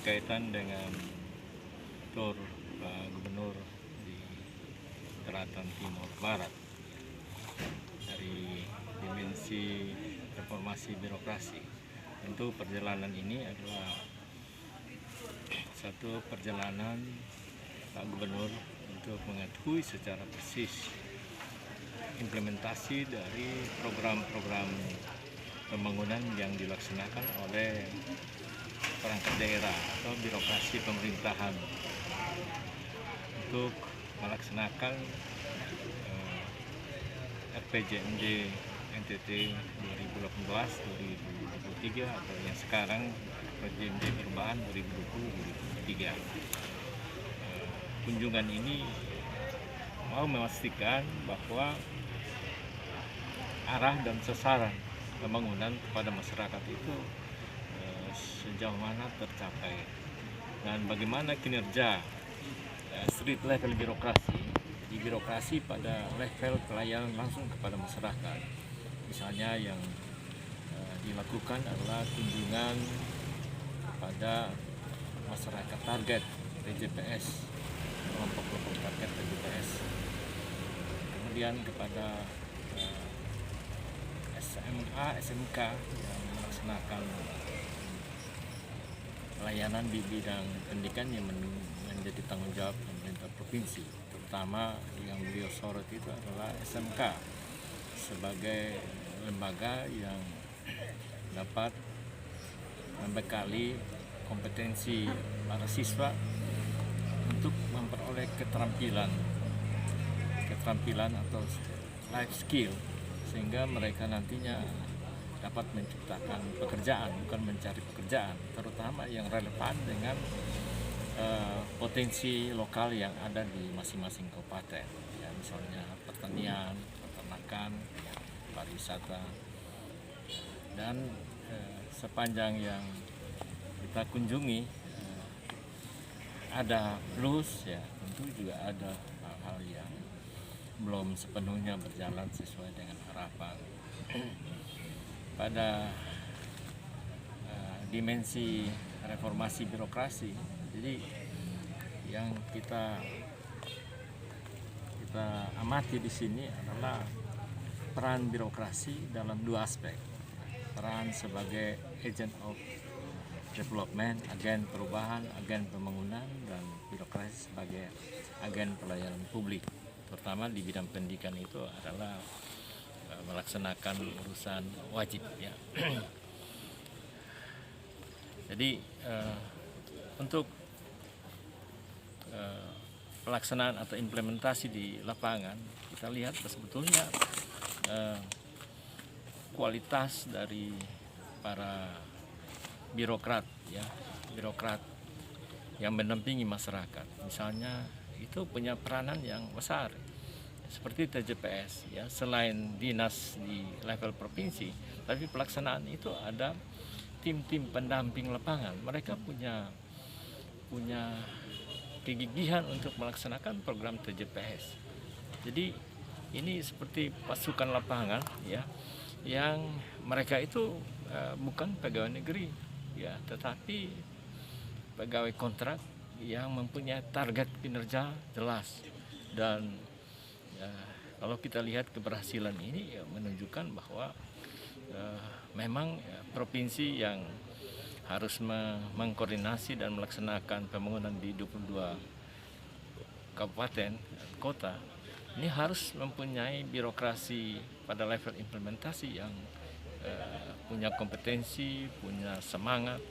berkaitan dengan tur Pak Gubernur di Selatan Timur Barat dari dimensi reformasi birokrasi. Tentu perjalanan ini adalah satu perjalanan Pak Gubernur untuk mengetahui secara persis implementasi dari program-program pembangunan yang dilaksanakan oleh perangkat daerah atau birokrasi pemerintahan untuk melaksanakan RPJMD NTT 2018-2023 atau yang sekarang RPJMD perubahan 2020-2023. Kunjungan ini mau memastikan bahwa arah dan sasaran pembangunan kepada masyarakat itu sejauh mana tercapai dan bagaimana kinerja street level birokrasi, di birokrasi pada level pelayanan langsung kepada masyarakat. Misalnya yang dilakukan adalah kunjungan kepada masyarakat target PJPS, kelompok-kelompok target PJPS, kemudian kepada SMA, SMK yang melaksanakan pelayanan di bidang pendidikan yang menjadi tanggung jawab pemerintah provinsi. Terutama yang beliau sorot itu adalah SMK sebagai lembaga yang dapat membekali kompetensi para siswa untuk memperoleh keterampilan atau life skill, sehingga mereka nantinya dapat menciptakan pekerjaan, bukan mencari pekerjaan, terutama yang relevan dengan potensi lokal yang ada di masing-masing kabupaten, ya, misalnya pertanian, peternakan, pariwisata. Dan sepanjang yang kita kunjungi ada plus, ya tentu juga ada hal-hal yang belum sepenuhnya berjalan sesuai dengan harapan. Pada dimensi reformasi birokrasi, jadi yang kita amati di sini adalah peran birokrasi dalam dua aspek: peran sebagai agent of development, agen perubahan, agen pembangunan, dan birokrasi sebagai agen pelayanan publik. Terutama di bidang pendidikan itu adalah melaksanakan urusan wajib, ya. Jadi untuk pelaksanaan atau implementasi di lapangan, kita lihat sebetulnya kualitas dari para birokrat, ya, birokrat yang mendampingi masyarakat, misalnya itu punya peranan yang besar. Seperti TJPS, ya, selain dinas di level provinsi, tapi pelaksanaan itu ada tim-tim pendamping lapangan. Mereka punya kegigihan untuk melaksanakan program TJPS. Jadi ini seperti pasukan lapangan, ya, yang mereka itu bukan pegawai negeri, ya, tetapi pegawai kontrak yang mempunyai target kinerja jelas. Dan kalau kita lihat keberhasilan ini, ya, menunjukkan bahwa memang provinsi yang harus mengkoordinasi dan melaksanakan pembangunan di 22 kabupaten kota ini harus mempunyai birokrasi pada level implementasi yang punya kompetensi, punya semangat,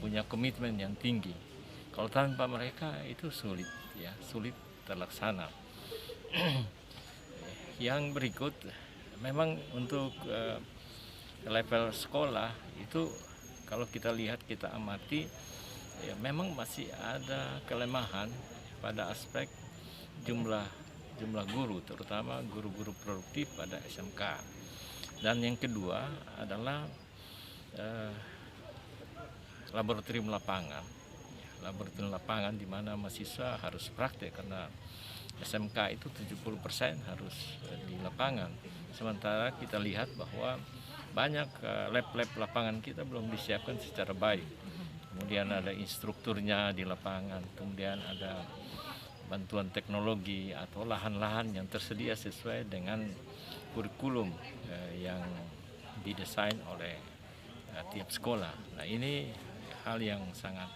punya komitmen yang tinggi. Kalau tanpa mereka itu sulit, ya, sulit terlaksana. Yang berikut, memang untuk level sekolah itu kalau kita lihat, kita amati, ya, memang masih ada kelemahan pada aspek jumlah guru, terutama guru-guru produktif pada SMK. Dan yang kedua adalah laboratorium lapangan. Laboratorium lapangan di mana mahasiswa harus praktek, karena SMK itu 70% harus di lapangan. Sementara kita lihat bahwa banyak lab-lab lapangan kita belum disiapkan secara baik. kemudian ada instrukturnya di lapangan, kemudian ada bantuan teknologi atau lahan-lahan yang tersedia sesuai dengan kurikulum yang didesain oleh tiap sekolah. Nah, ini hal yang sangat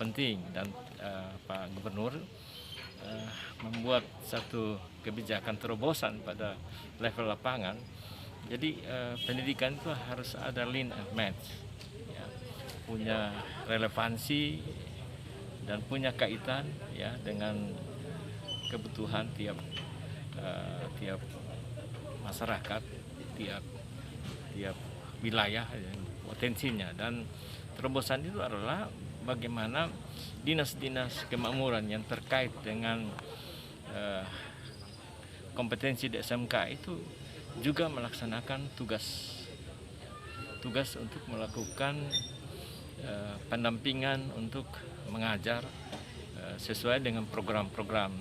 penting, dan Pak Gubernur membuat satu kebijakan terobosan pada level lapangan. Jadi pendidikan itu harus ada lean and match, ya, punya relevansi dan punya kaitan ya dengan kebutuhan tiap masyarakat, tiap wilayah ya, potensinya. Dan terobosan itu adalah bagaimana dinas-dinas kemakmuran yang terkait dengan kompetensi di SMK itu juga melaksanakan tugas untuk melakukan pendampingan untuk mengajar sesuai dengan program-program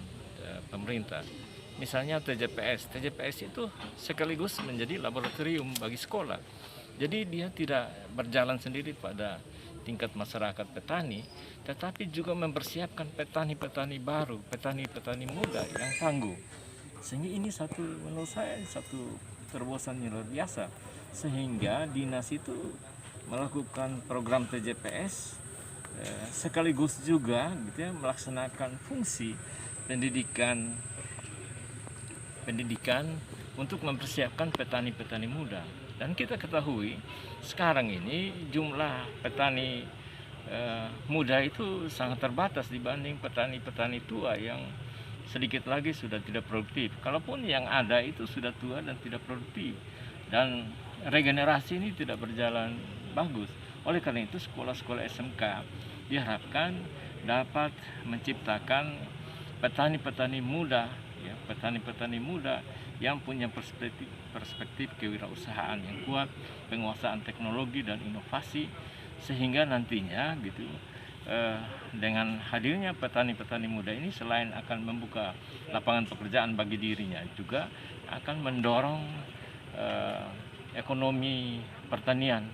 pemerintah. Misalnya TJPS itu sekaligus menjadi laboratorium bagi sekolah. Jadi dia tidak berjalan sendiri pada tingkat masyarakat petani, tetapi juga mempersiapkan petani-petani baru, petani-petani muda yang tangguh. Sehingga ini menurut saya satu terobosan yang luar biasa, sehingga dinas itu melakukan program TJPS sekaligus juga gitu ya, melaksanakan fungsi pendidikan untuk mempersiapkan petani-petani muda. Dan kita ketahui sekarang ini jumlah petani muda itu sangat terbatas dibanding petani-petani tua yang sedikit lagi sudah tidak produktif. Kalaupun yang ada itu sudah tua dan tidak produktif, dan regenerasi ini tidak berjalan bagus. Oleh karena itu sekolah-sekolah SMK diharapkan dapat menciptakan petani-petani muda, ya, petani-petani muda yang punya perspektif kewirausahaan yang kuat, penguasaan teknologi dan inovasi, sehingga nantinya gitu dengan hadirnya petani-petani muda ini selain akan membuka lapangan pekerjaan bagi dirinya, juga akan mendorong ekonomi pertanian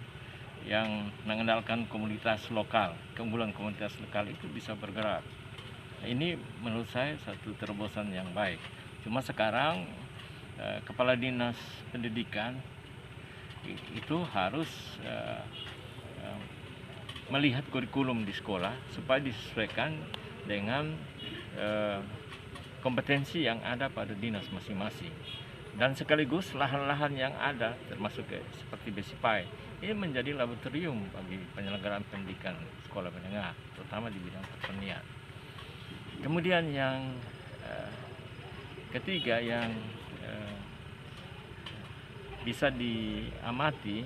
yang mengandalkan komunitas lokal. Keunggulan komunitas lokal itu bisa bergerak. Ini menurut saya satu terobosan yang baik. Cuma sekarang kepala dinas pendidikan itu harus melihat kurikulum di sekolah supaya disesuaikan dengan kompetensi yang ada pada dinas masing-masing. Dan sekaligus lahan-lahan yang ada termasuk seperti Besipai ini menjadi laboratorium bagi penyelenggaraan pendidikan sekolah menengah, terutama di bidang pertanian. Kemudian yang ketiga yang bisa diamati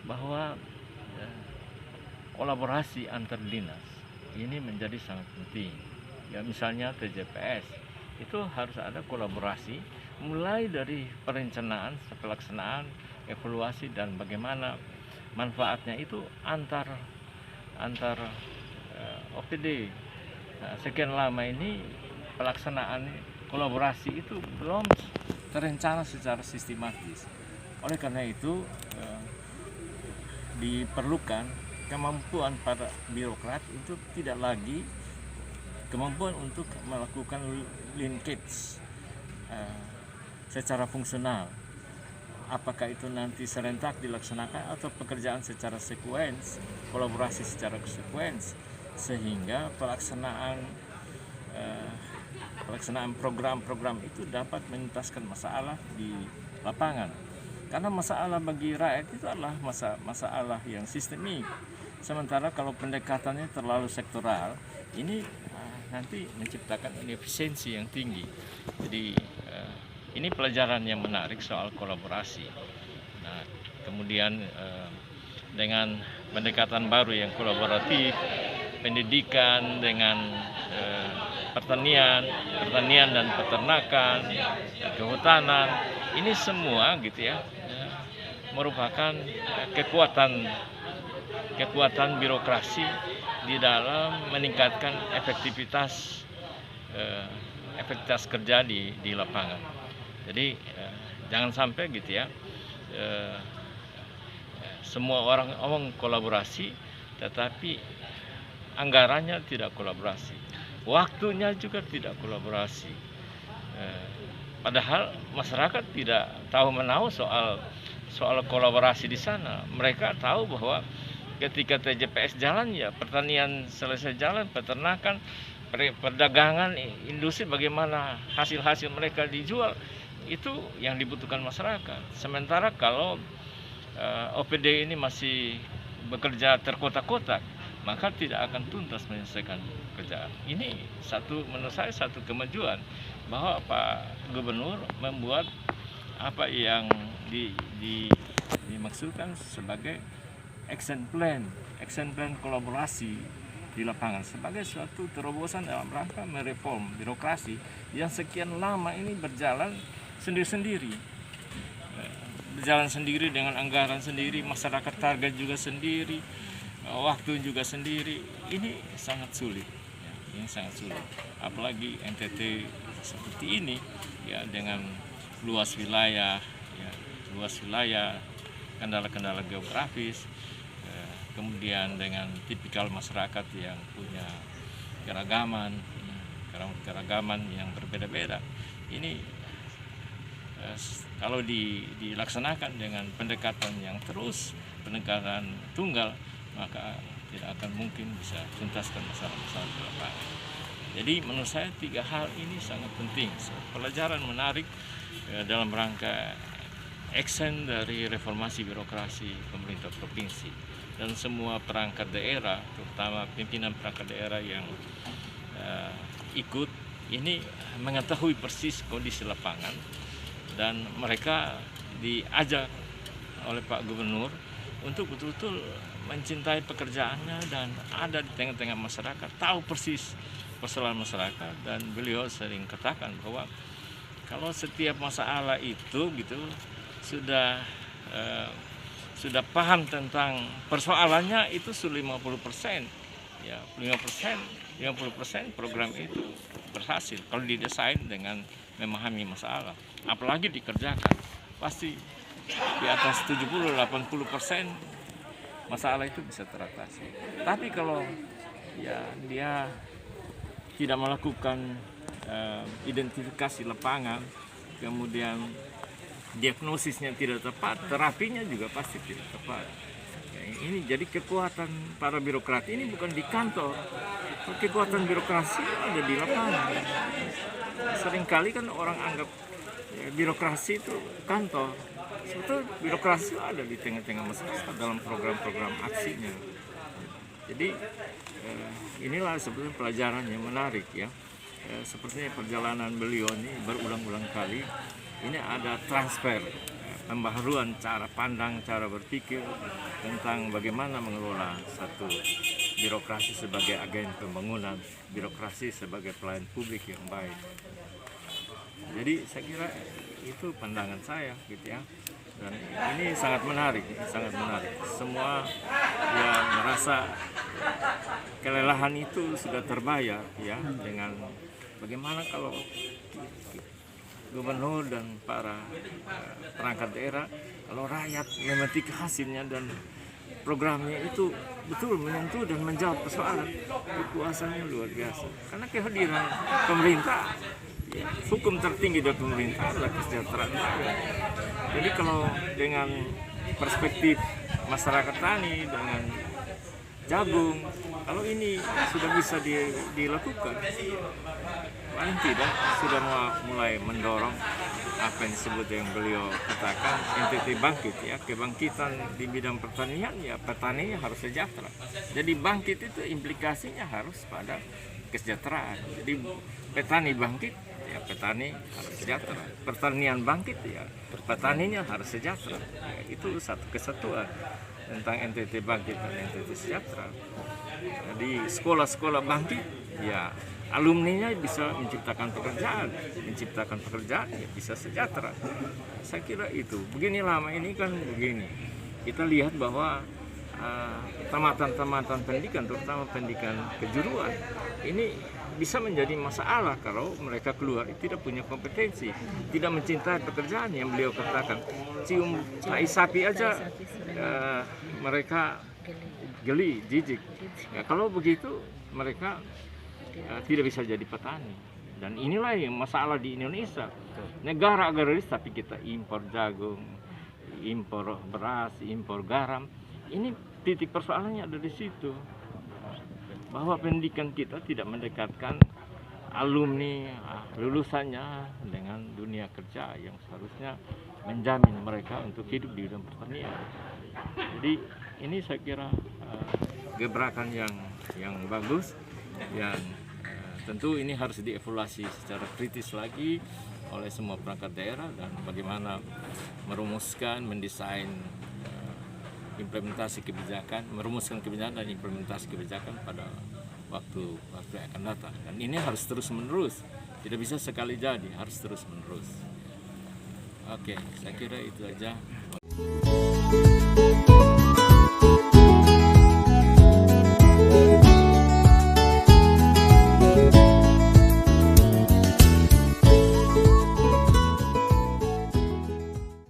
bahwa kolaborasi antar dinas ini menjadi sangat penting. Ya, misalnya TJPS itu harus ada kolaborasi mulai dari perencanaan, pelaksanaan, evaluasi, dan bagaimana manfaatnya itu antar OPD. Nah, sekian lama ini pelaksanaan kolaborasi itu belum terencana secara sistematis. Oleh karena itu diperlukan kemampuan para birokrat itu tidak lagi kemampuan untuk melakukan linkage secara fungsional. Apakah itu nanti serentak dilaksanakan atau pekerjaan secara sekuens, kolaborasi secara sekuens, sehingga pelaksanaan program-program itu dapat menuntaskan masalah di lapangan. Karena masalah bagi rakyat itu adalah masalah yang sistemik. Sementara kalau pendekatannya terlalu sektoral, ini nanti menciptakan inefisiensi yang tinggi. Jadi ini pelajaran yang menarik soal kolaborasi. Nah, kemudian dengan pendekatan baru yang kolaboratif, pendidikan dengan pertanian dan peternakan, kehutanan, ini semua gitu ya merupakan kekuatan birokrasi di dalam meningkatkan efektivitas kerja di lapangan. Jadi jangan sampai gitu ya semua orang omong kolaborasi tetapi anggarannya tidak kolaborasi, waktunya juga tidak kolaborasi. Padahal masyarakat tidak tahu menahu soal kolaborasi di sana. Mereka tahu bahwa ketika TJPS jalan, ya pertanian selesai jalan, peternakan, perdagangan, industri, bagaimana hasil-hasil mereka dijual, itu yang dibutuhkan masyarakat. Sementara kalau OPD ini masih bekerja terkotak-kotak, maka tidak akan tuntas menyelesaikan pekerjaan. Ini menurut saya satu kemajuan bahwa Pak Gubernur membuat apa yang dimaksudkan sebagai action plan kolaborasi di lapangan sebagai suatu terobosan dalam rangka mereform birokrasi yang sekian lama ini berjalan sendiri-sendiri. Berjalan sendiri dengan anggaran sendiri, masyarakat target juga sendiri, waktu juga sendiri. Ini sangat sulit, ya, ini sangat sulit. Apalagi NTT seperti ini, ya, dengan luas wilayah, kendala-kendala geografis, kemudian dengan tipikal masyarakat yang punya keragaman yang berbeda-beda. Ini kalau dilaksanakan dengan pendekatan yang terus, pendekatan tunggal, maka tidak akan mungkin bisa tuntaskan masalah-masalah di lapangan. Jadi menurut saya 3 hal ini sangat penting, pelajaran menarik dalam rangka action dari reformasi birokrasi pemerintah provinsi, dan semua perangkat daerah, terutama pimpinan perangkat daerah yang ikut ini mengetahui persis kondisi lapangan, dan mereka diajak oleh Pak Gubernur untuk betul-betul mencintai pekerjaannya dan ada di tengah-tengah masyarakat, tahu persis persoalan masyarakat. Dan beliau sering katakan bahwa kalau setiap masalah itu gitu sudah paham tentang persoalannya, itu sudah 50%, ya 50% program itu berhasil kalau didesain dengan memahami masalah, apalagi dikerjakan, pasti di atas 70-80% masalah itu bisa teratasi. Tapi kalau ya dia tidak melakukan identifikasi lapangan, kemudian diagnosisnya tidak tepat, terapinya juga pasti tidak tepat. Ya, ini jadi kekuatan para birokrat ini bukan di kantor, kekuatan birokrasi ada di lapangan. Seringkali kan orang anggap ya, birokrasi itu kantor, sebetulnya birokrasi ada di tengah-tengah masyarakat dalam program-program aksinya. Jadi inilah sebetulnya pelajaran yang menarik, ya. Sepertinya perjalanan beliau ini berulang-ulang kali. Ini ada transfer, pembaharuan cara pandang, cara berpikir tentang bagaimana mengelola satu birokrasi sebagai agen pembangunan, birokrasi sebagai pelayan publik yang baik. Jadi saya kira itu pandangan saya, gitu ya. Dan ini sangat menarik, Semua yang merasa kelelahan itu sudah terbayar, ya, dengan bagaimana kalau gubernur dan para perangkat daerah, kalau rakyat memetik hasilnya dan programnya itu betul menyentuh dan menjawab persoalan, kekuasaannya luar biasa. Karena kehadiran pemerintah, ya, hukum tertinggi dari pemerintah adalah kesejahteraan rakyat. Jadi kalau dengan perspektif masyarakat tani dengan jagung, kalau ini sudah bisa dilakukan, paling tidak sudah mulai mendorong apa yang disebut yang beliau katakan NTT bangkit, ya, kebangkitan di bidang pertanian, ya petaninya harus sejahtera. Jadi bangkit itu implikasinya harus pada kesejahteraan. Jadi petani bangkit, ya petani harus sejahtera. Pertanian bangkit, ya petaninya harus sejahtera. Ya, itu satu kesatuan tentang NTT bangkit dan NTT sejahtera. Jadi sekolah-sekolah bangkit, ya alumninya bisa menciptakan pekerjaan, ya bisa sejahtera. Saya kira itu. Begini lama ini kan begini. Kita lihat bahwa tamatan pendidikan, terutama pendidikan kejuruan, ini bisa menjadi masalah kalau mereka keluar tidak punya kompetensi, tidak mencintai pekerjaan yang beliau katakan. Cium tai sapi aja mereka geli, jijik. Ya, kalau begitu mereka tidak bisa jadi petani. Dan inilah yang masalah di Indonesia. Negara agraris tapi kita impor jagung, impor beras, impor garam. Ini titik persoalannya ada di situ. Bahwa pendidikan kita tidak mendekatkan alumni lulusannya dengan dunia kerja yang seharusnya menjamin mereka untuk hidup di bidang pertanian. Jadi ini saya kira gebrakan yang bagus, yang tentu ini harus dievaluasi secara kritis lagi oleh semua perangkat daerah, dan bagaimana merumuskan, mendesain implementasi kebijakan, merumuskan kebijakan dan implementasi kebijakan pada waktu yang akan datang. Dan ini harus terus menerus, tidak bisa sekali jadi, harus terus menerus. Oke, saya kira itu aja.